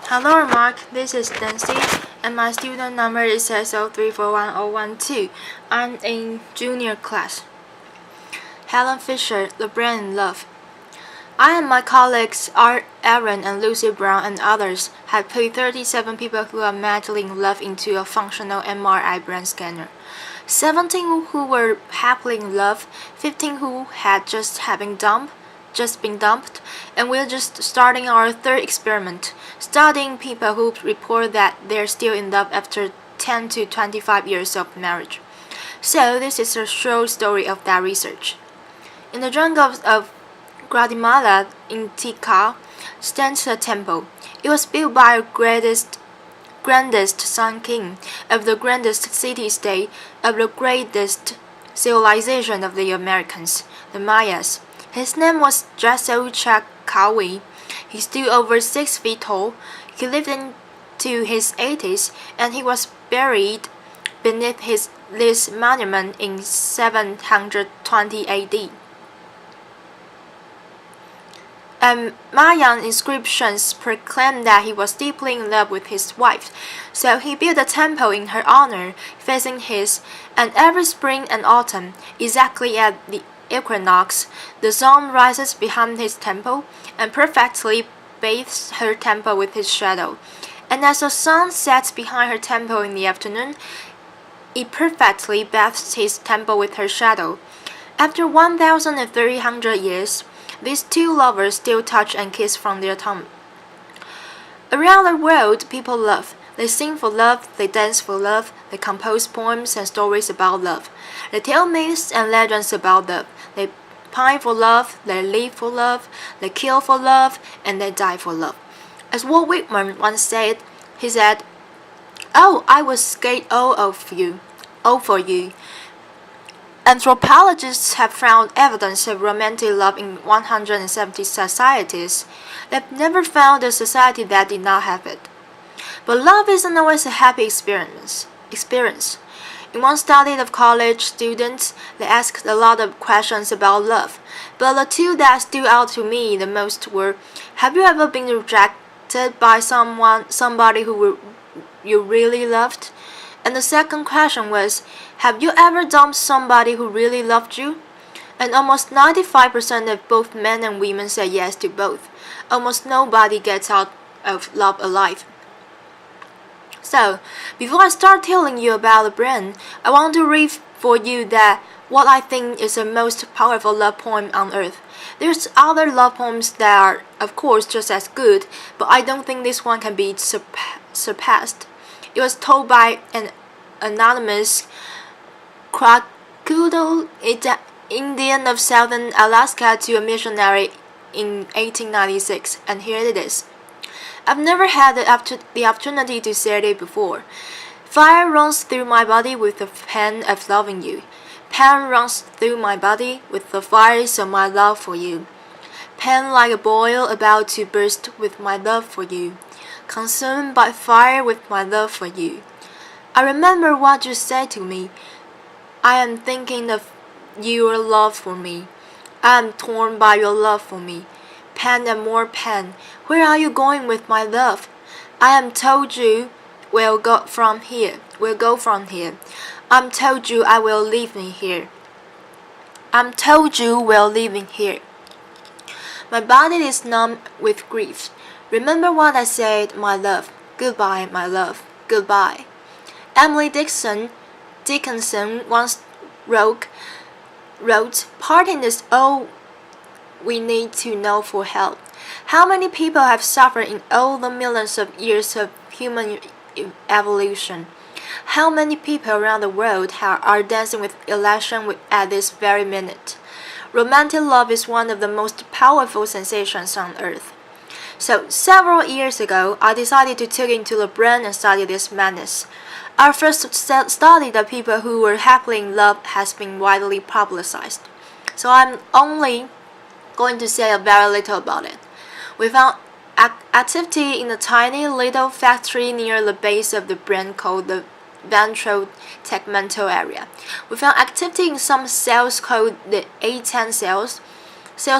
Hello Mark, this is Nancy and my student number is SO3411012. I'm in junior class. Helen Fisher, The Brain in Love. I and my colleagues Aaron and Lucy Brown and others had put 37 people who are madly in love into a functional MRI brain scanner. 17 who were happily in love, 15 who had just been dumped, and we're just starting our third experiment, studying people who report that they're still in love after 10 to 25 years of marriage. So this is a short story of that research. In the jungle of Guatemala in Tikal stands a temple. It was built by a grandest son king of the grandest city-state of the greatest civilization of the Americans, the Mayas. His name was Jasso Chakawi. He stood over 6 feet tall. He lived into his 80s, and he was buried beneath this monument in 720 AD. Mayan inscriptions proclaim that he was deeply in love with his wife, so he built a temple in her honor, facing his, and every spring and autumn, exactly at the equinox, the sun rises behind his temple and perfectly bathes her temple with his shadow. And as the sun sets behind her temple in the afternoon, it perfectly bathes his temple with her shadow. After 1,300 years, these two lovers still touch and kiss from their tomb. Around the world, people love. They sing for love, they dance for love, they compose poems and stories about love. They tell myths and legends about love. They pine for love, they live for love, they kill for love, and they die for love. As Walt Whitman once said, he said, "Oh, I would skate all for you." Anthropologists have found evidence of romantic love in 170 societies. They've never found a society that did not have it. But love isn't always a happy experience. In one study of college students, they asked a lot of questions about love. But the two that stood out to me the most were, have you ever been rejected by somebody who you really loved? And the second question was, have you ever dumped somebody who really loved you? And almost 95% of both men and women said yes to both. Almost nobody gets out of love alive. So, before I start telling you about the brain, I want to read for you what I think is the most powerful love poem on earth. There's other love poems that are, of course, just as good, but I don't think this one can be surpassed. It was told by an anonymous Krakudo Indian of southern Alaska to a missionary in 1896, and here it is. I've never had the opportunity to say it before. Fire runs through my body with the pain of loving you. Pain runs through my body with the fires of my love for you. Pain like a boil about to burst with my love for you. Consumed by fire with my love for you. I remember what you said to me. I am thinking of your love for me. I am torn by your love for me. Pain and more pain. Where are you going with my love? I am told you will go from here. I'm told you I will leave me here. I'm told you will leave me here. My body is numb with grief. Remember what I said, my love. Goodbye, my love. Goodbye. Emily Dickinson once wrote, parting is all we need to know for help. How many people have suffered in all the millions of years of human evolution? How many people around the world are dancing with elation at this very minute? Romantic love is one of the most powerful sensations on earth. So, several years ago, I decided to take into the brain and study this madness. Our first study of people who were happily in love has been widely publicized. So I'm only going to say a very little about it. We found activity in a tiny little factory near the base of the brain called the ventral tegmental area. We found activity in some cells called the A10 cells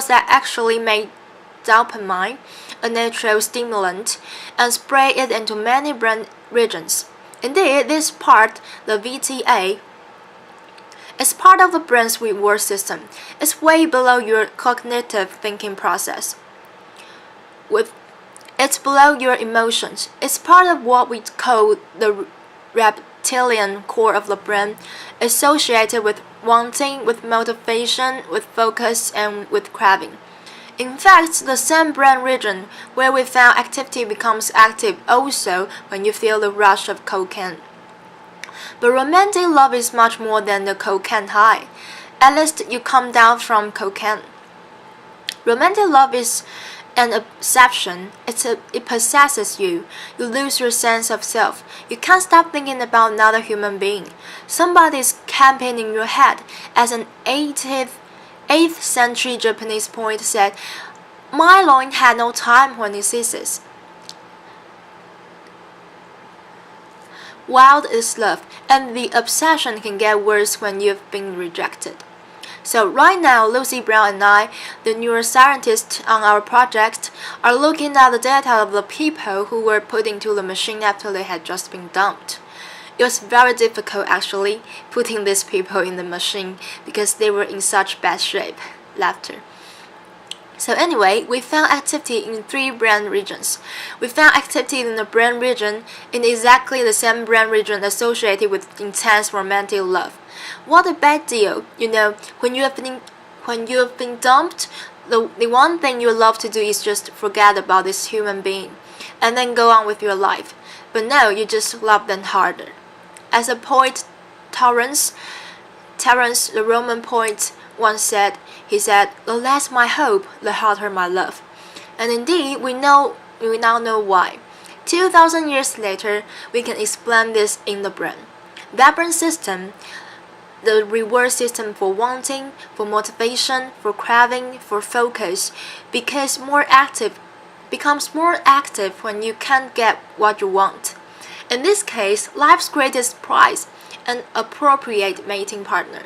that actually make dopamine, a natural stimulant, and spray it into many brain regions. Indeed, this part, the VTA, is part of the brain's reward system. It's way below your cognitive thinking process. It's below your emotions. It's part of what we call the reptilian core of the brain, associated with wanting, with motivation, with focus, and with craving. In fact, the same brain region where we found activity becomes active also when you feel the rush of cocaine. But romantic love is much more than the cocaine high. At least you come down from cocaine. Romantic love is an obsession. It possesses you. You lose your sense of self. You can't stop thinking about another human being. Somebody is camping in your head. As an 8th century Japanese poet said, "My loin had no time when it ceases." Wild is love, and the obsession can get worse when you've been rejected. So right now, Lucy Brown and I, the neuroscientists on our project, are looking at the data of the people who were put into the machine after they had just been dumped. It was very difficult actually, putting these people in the machine because they were in such bad shape. Laughter. So anyway, we found activity in 3 brain regions. We found activity in the brain region in exactly the same brain region associated with intense romantic love. What a bad deal! You know, when you have been dumped, the one thing you love to do is just forget about this human being, and then go on with your life. But no, you just love them harder. As a poet, Terence, the Roman poet, once said, he said, "The less my hope, the harder my love." And indeed, we now know why. 2,000 years later, we can explain this in the brain. That brain system, the reward system for wanting, for motivation, for craving, for focus, becomes more active when you can't get what you want. In this case, life's greatest prize, an appropriate mating partner.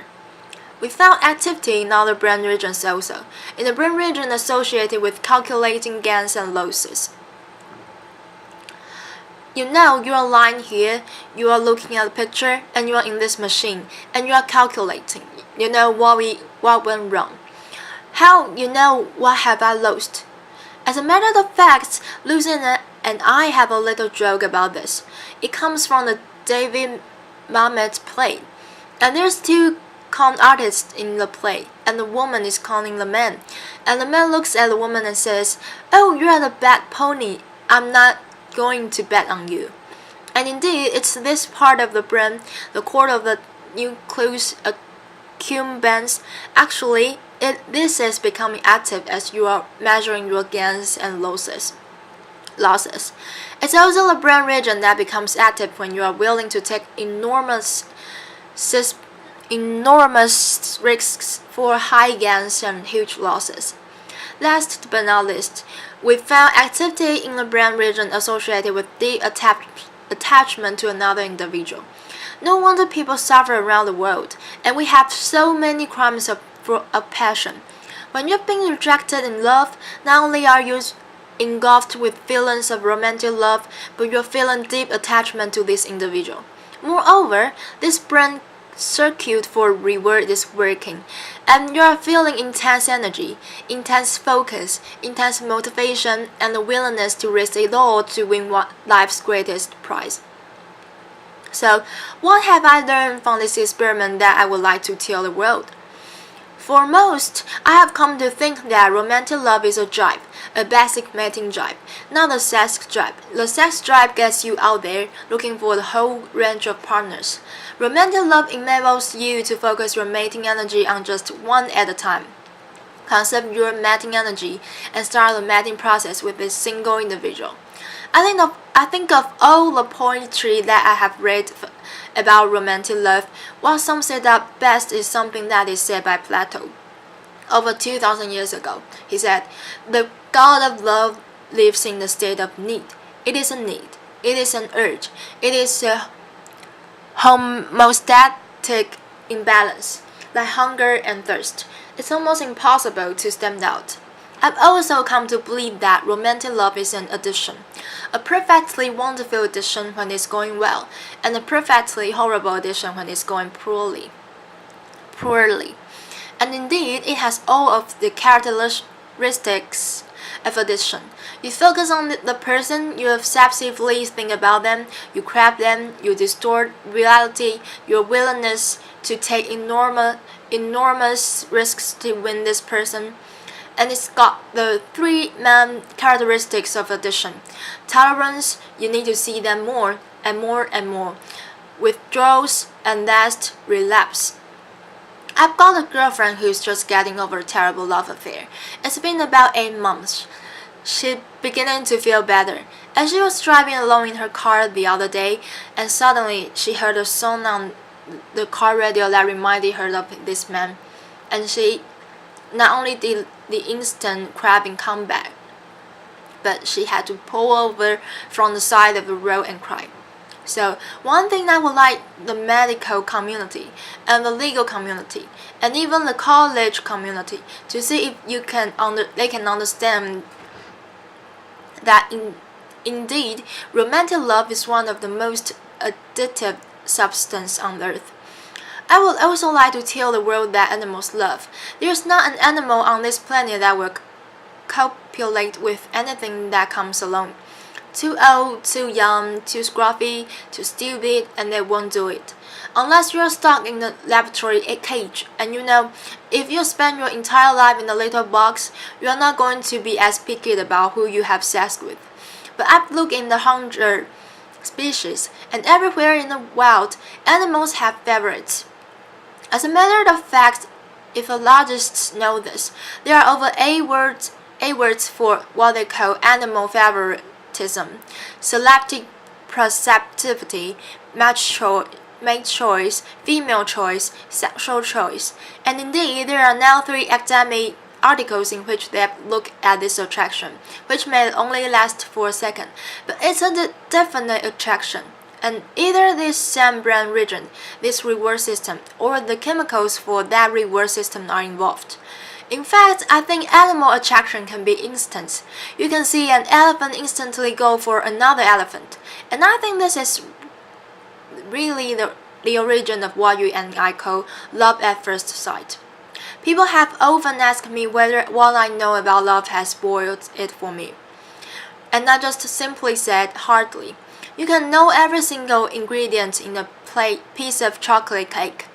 We found activity in other brain regions also, in the brain region associated with calculating gains and losses. You know, you are lying here, you are looking at the picture, and you are in this machine, and you are calculating. You know what went wrong. How you know what have I lost? As a matter of fact, Lucy and I have a little joke about this. It comes from the David Mamet play, and there's 2 con artists in the play, and the woman is conning the man, and the man looks at the woman and says, "Oh, you're a bad pony. I'm not going to bet on you." And indeed, it's this part of the brain, the core of the nucleus accumbens. Actually, this is becoming active as you are measuring your gains and losses. It's also the brain region that becomes active when you are willing to take enormous risks for high gains and huge losses. Last but not least, we found activity in the brain region associated with deep attachment to another individual. No wonder people suffer around the world, and we have so many crimes of passion. When you've been rejected in love, not only are you engulfed with feelings of romantic love, but you're feeling deep attachment to this individual. Moreover, this brain circuit for reward is working, and you are feeling intense energy, intense focus, intense motivation, and the willingness to risk it all to win life's greatest prize. So, what have I learned from this experiment that I would like to tell the world? For most, I have come to think that romantic love is a drive, a basic mating drive, not a sex drive. The sex drive gets you out there looking for the whole range of partners. Romantic love enables you to focus your mating energy on just one at a time. Conserve your mating energy and start the mating process with a single individual. I think of all the poetry that I have read about romantic love, what some say that best is something that is said by Plato. Over 2,000 years ago, he said, "The God of love lives in the state of need. It is a need. It is an urge. It is a homeostatic imbalance, like hunger and thirst. It's almost impossible to stamp out. I've also come to believe that romantic love is an addition, a perfectly wonderful addition when it's going well, and a perfectly horrible addition when it's going poorly. And indeed, it has all of the characteristics of addiction. You focus on the person, you obsessively think about them, you crave them, you distort reality, your willingness to take enormous risks to win this person. And it's got the three main characteristics of addiction. Tolerance, you need to see them more and more and more. Withdrawals, and last, relapse. I've got a girlfriend who's just getting over a terrible love affair. It's been about 8 months. She's beginning to feel better. As she was driving along in her car the other day, and suddenly she heard a song on the car radio that reminded her of this man. And she not only did the instant crabbing comeback, but she had to pull over from the side of the road and cry. So one thing I would like the medical community and the legal community and even the college community to see if they can understand that indeed romantic love is one of the most addictive substances on earth. I would also like to tell the world that animals love. There is not an animal on this planet that will copulate with anything that comes along. Too old, too young, too scruffy, too stupid, and they won't do it. Unless you're stuck in the laboratory cage, and if you spend your entire life in a little box, you're not going to be as picky about who you have sex with. But I've looked in the 100 species, and everywhere in the wild, animals have favorites. As a matter of fact, if biologists know this, there are over 8 words for what they call animal favoritism: selective perceptivity, mate choice, female choice, sexual choice. And indeed, there are now 3 academic articles in which they have looked at this attraction, which may only last for a second, but it's a definite attraction. And either this same brain region, this reward system, or the chemicals for that reward system are involved. In fact, I think animal attraction can be instant. You can see an elephant instantly go for another elephant. And I think this is really the origin of what you and I call love at first sight. People have often asked me whether what I know about love has spoiled it for me. And I just simply said, hardly. You can know every single ingredient in a piece of chocolate cake.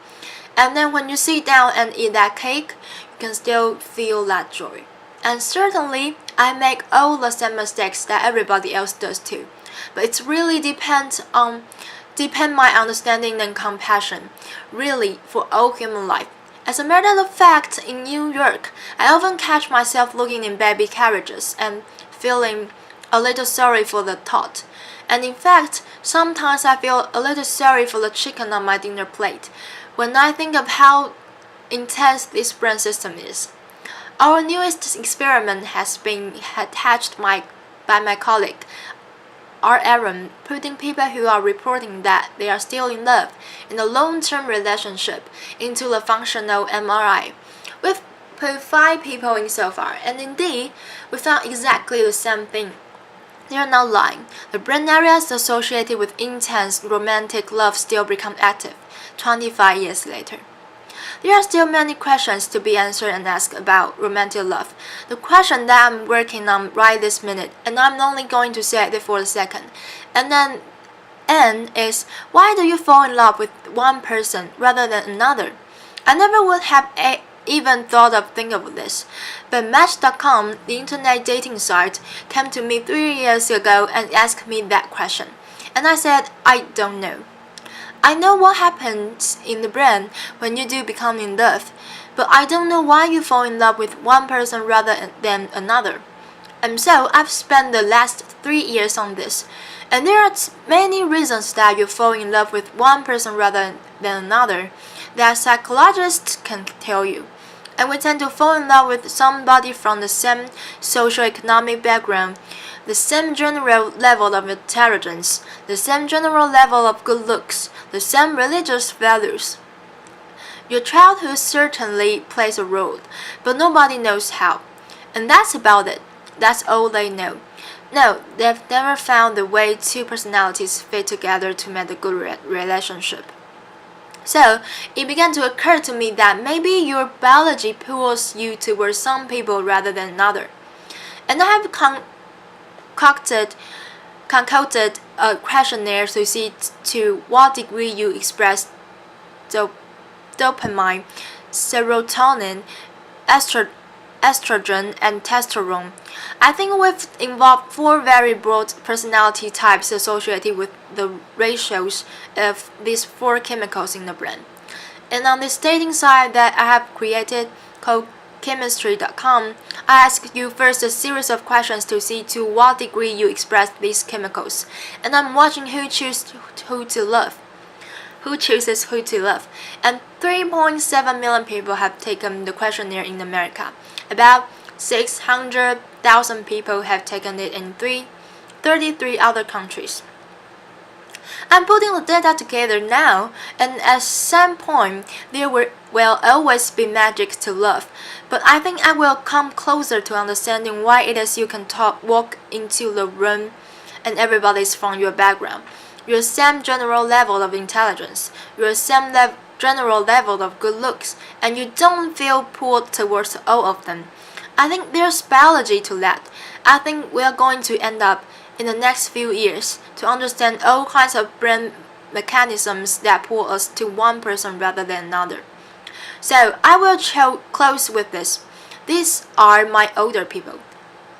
And then when you sit down and eat that cake, you can still feel that joy. And certainly, I make all the same mistakes that everybody else does too. But it really depends my understanding and compassion, really, for all human life. As a matter of fact, in New York, I often catch myself looking in baby carriages and feeling a little sorry for the tot. And in fact, sometimes I feel a little sorry for the chicken on my dinner plate when I think of how intense this brain system is. Our newest experiment has been hatched by my colleague, Aaron, putting people who are reporting that they are still in love in a long-term relationship into a functional MRI. We've put 5 people in so far, and indeed, we found exactly the same thing. They are not lying. The brain areas associated with intense romantic love still become active 25 years later. There are still many questions to be answered and asked about romantic love. The question that I'm working on right this minute, and I'm only going to say it for a second, and then is, why do you fall in love with one person rather than another? I never would have even thought of thinking of this, but Match.com, the internet dating site, came to me 3 years ago and asked me that question. And I said, I don't know. I know what happens in the brain when you do become in love, but I don't know why you fall in love with one person rather than another. And so I've spent the last 3 years on this, and there are many reasons that you fall in love with one person rather than another that psychologists can tell you. And we tend to fall in love with somebody from the same socioeconomic background, the same general level of intelligence, the same general level of good looks, the same religious values. Your childhood certainly plays a role, but nobody knows how. And that's about it. That's all they know. No, they've never found the way two personalities fit together to make a good relationship. So, it began to occur to me that maybe your biology pulls you towards some people rather than another. And I have concocted a questionnaire to see to what degree you express dopamine, serotonin, estrogen, and testosterone. I think we've involved 4 very broad personality types associated with the ratios of these 4 chemicals in the brain. And on this dating site that I have created called chemistry.com, I ask you first a series of questions to see to what degree you express these chemicals, and I'm watching who chooses who to love. And 3.7 million people have taken the questionnaire in America. About 600,000 people have taken it in 33 other countries. I'm putting the data together now, and at some point there will always be magic to love, but I think I will come closer to understanding why it is you can walk into the room and everybody's from your background, your same general level of intelligence, your same general level of good looks, and you don't feel pulled towards all of them. I think there's biology to that. I think we are going to end up in the next few years to understand all kinds of brain mechanisms that pull us to one person rather than another. So I will close with this. These are my older people.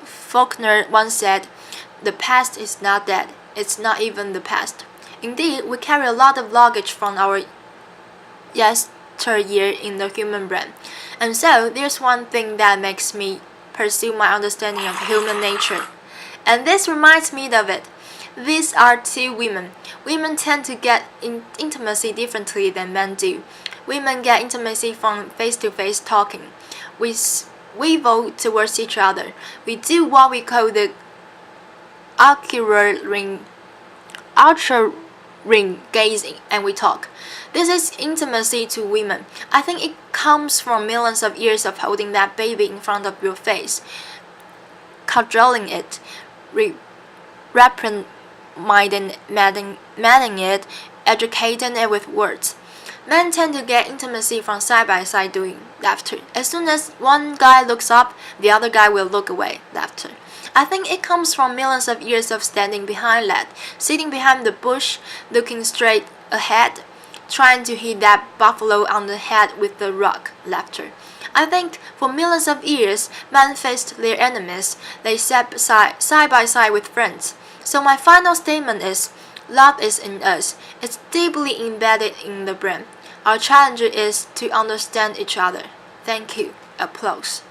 Faulkner once said, "The past is not dead. It's not even the past." Indeed, we carry a lot of luggage from our yesteryear in the human brain. And so there's one thing that makes me pursue my understanding of human nature. And this reminds me of it. These are 2 women. Women tend to get intimacy differently than men do. Women get intimacy from face-to-face talking. We vote towards each other. We do what we call the ultra ring gazing, and we talk. This is intimacy to women. I think it comes from millions of years of holding that baby in front of your face, cajoling it, reprimanding it, educating it with words. Men tend to get intimacy from side-by-side doing laughter. As soon as one guy looks up, the other guy will look away, laughter. I think it comes from millions of years of standing behind that, sitting behind the bush, looking straight ahead, trying to hit that buffalo on the head with the rock, laughter. I think for millions of years, men faced their enemies. They sat side by side with friends. So my final statement is, love is in us. It's deeply embedded in the brain. Our challenge is to understand each other. Thank you. Applause.